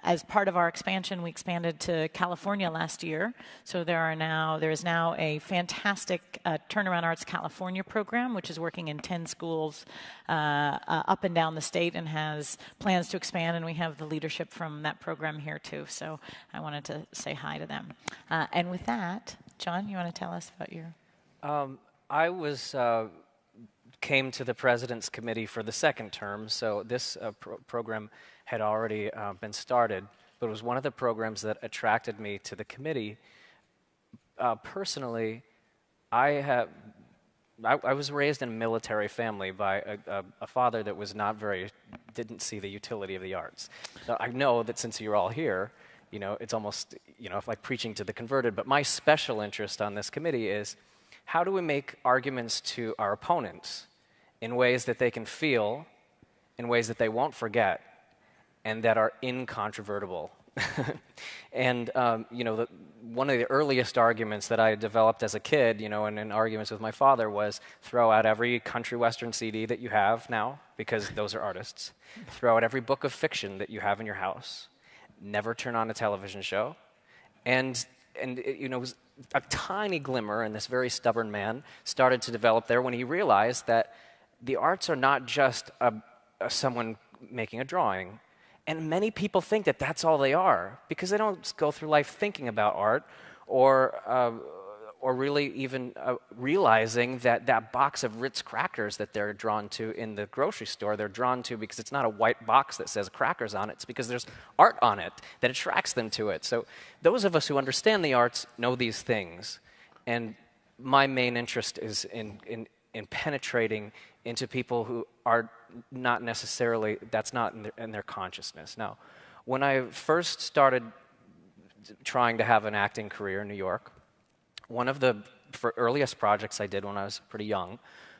as part of our expansion, we expanded to California last year. So there is now a fantastic Turnaround Arts California program, which is working in 10 schools up and down the state and has plans to expand. And we have the leadership from that program here too. So I wanted to say hi to them. And with that, John, you want to tell us about your... I came to the President's Committee for the second term, so this program had already been started, but it was one of the programs that attracted me to the committee. Personally, I was raised in a military family by a father that was didn't see the utility of the arts. So I know that since you're all here, it's almost, like preaching to the converted, but my special interest on this committee is how do we make arguments to our opponents in ways that they can feel, in ways that they won't forget, and that are incontrovertible. And, one of the earliest arguments that I developed as a kid, and in arguments with my father was throw out every country western CD that you have now, because those are artists. Throw out every book of fiction that you have in your house. Never turn on a television show. And it was a tiny glimmer, and this very stubborn man started to develop there when he realized that the arts are not just someone making a drawing. And many people think that that's all they are, because they don't go through life thinking about art or really even realizing that box of Ritz crackers that they're drawn to in the grocery store, they're drawn to because it's not a white box that says crackers on it, it's because there's art on it that attracts them to it. So those of us who understand the arts know these things. And my main interest is in penetrating into people who are not necessarily, that's not in their consciousness. Now, when I first started trying to have an acting career in New York, one of the earliest projects I did when I was pretty young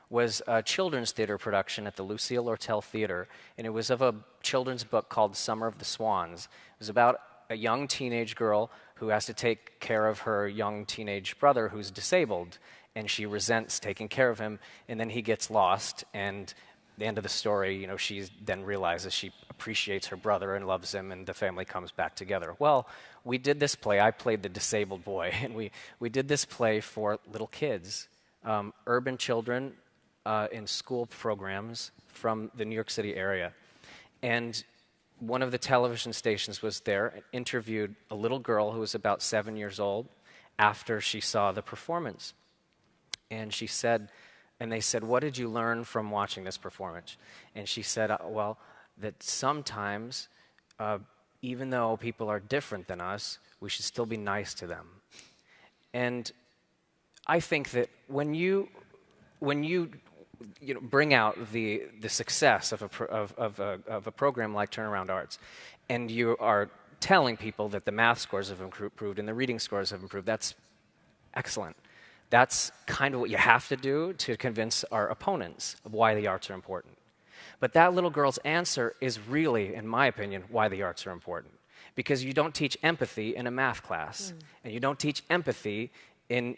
was a children's theater production at the Lucille Lortel Theater, and it was of a children's book called Summer of the Swans. It was about a young teenage girl who has to take care of her young teenage brother who's disabled, and she resents taking care of him, and then he gets lost, and the end of the story, she then realizes she appreciates her brother and loves him, and the family comes back together. Well, we did this play. I played the disabled boy, and we did this play for little kids, urban children in school programs from the New York City area. And one of the television stations was there and interviewed a little girl who was about 7 years old after she saw the performance. And she said, and they said, "What did you learn from watching this performance?" And she said, well, that sometimes, even though people are different than us, we should still be nice to them. And I think that when you bring out the success of a program like Turnaround Arts, and you are telling people that the math scores have improved and the reading scores have improved, that's excellent. That's kind of what you have to do to convince our opponents of why the arts are important. But that little girl's answer is really, in my opinion, why the arts are important. Because you don't teach empathy in a math class, and you don't teach empathy in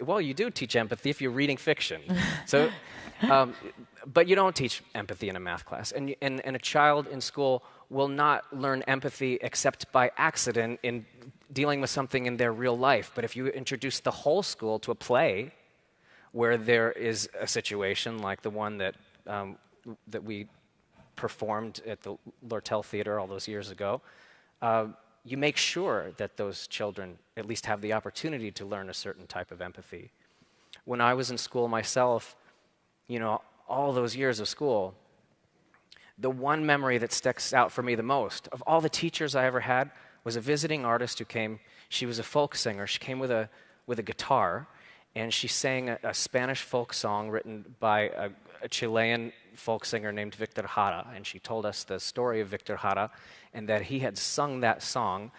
well, you do teach empathy if you're reading fiction. So, but you don't teach empathy in a math class, and a child in school will not learn empathy except by accident in dealing with something in their real life. But if you introduce the whole school to a play where there is a situation like the one that we performed at the Lortel Theater all those years ago, you make sure that those children at least have the opportunity to learn a certain type of empathy. When I was in school myself, all those years of school, the one memory that sticks out for me the most of all the teachers I ever had was a visiting artist who came. She was a folk singer. She came with a guitar, and she sang a Spanish folk song written by a Chilean folk singer named Victor Jara. And she told us the story of Victor Jara, and that he had sung that song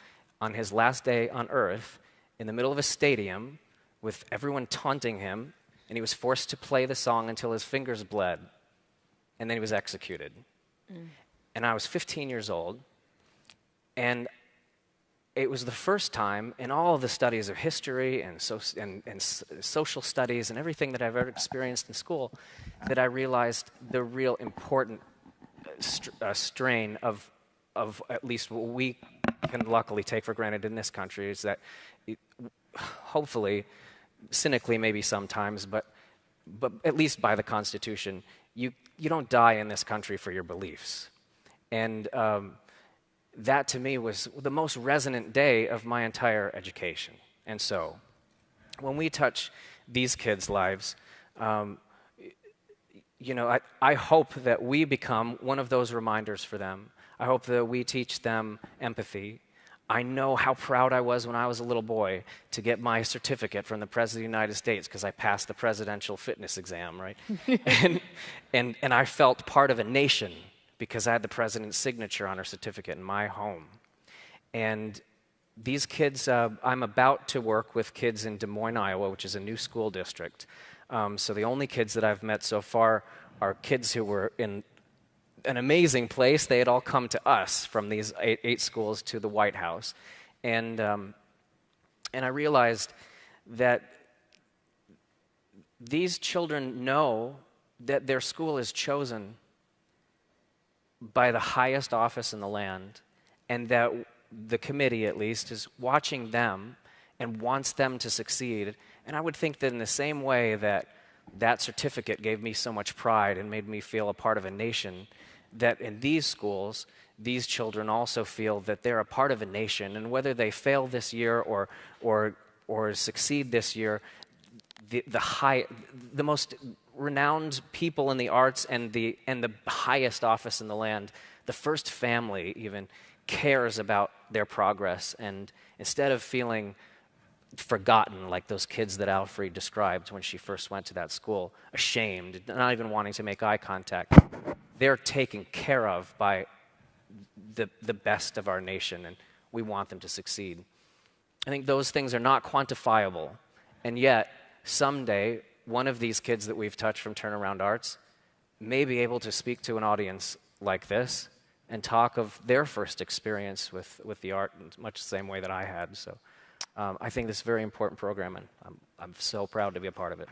on his last day on Earth in the middle of a stadium with everyone taunting him, and he was forced to play the song until his fingers bled, and then he was executed. And I was 15 years old, and it was the first time in all of the studies of history and social studies and everything that I've ever experienced in school that I realized the real important strain of of at least what we can luckily take for granted in this country is that hopefully, cynically maybe sometimes, but at least by the Constitution, you don't die in this country for your beliefs. And that to me was the most resonant day of my entire education. And so when we touch these kids' lives, I hope that we become one of those reminders for them. I hope that we teach them empathy. I know how proud I was when I was a little boy to get my certificate from the President of the United States because I passed the presidential fitness exam, right? and I felt part of a nation because I had the president's signature on her certificate in my home. And these kids, I'm about to work with kids in Des Moines, Iowa, which is a new school district. So the only kids that I've met so far are kids who were in an amazing place. They had all come to us from these eight schools to the White House. And I realized that these children know that their school is chosen by the highest office in the land, and that the committee, at least, is watching them and wants them to succeed. And I would think that in the same way that that certificate gave me so much pride and made me feel a part of a nation, that in these schools, these children also feel that they're a part of a nation, and whether they fail this year or succeed this year, the most renowned people in the arts and the highest office in the land, the first family even, cares about their progress. And instead of feeling forgotten like those kids that Alfre described when she first went to that school, ashamed, not even wanting to make eye contact, they're taken care of by the best of our nation, and we want them to succeed. I think those things are not quantifiable, and yet someday one of these kids that we've touched from Turnaround Arts may be able to speak to an audience like this and talk of their first experience with the art in much the same way that I had. So I think this is a very important program, and I'm so proud to be a part of it.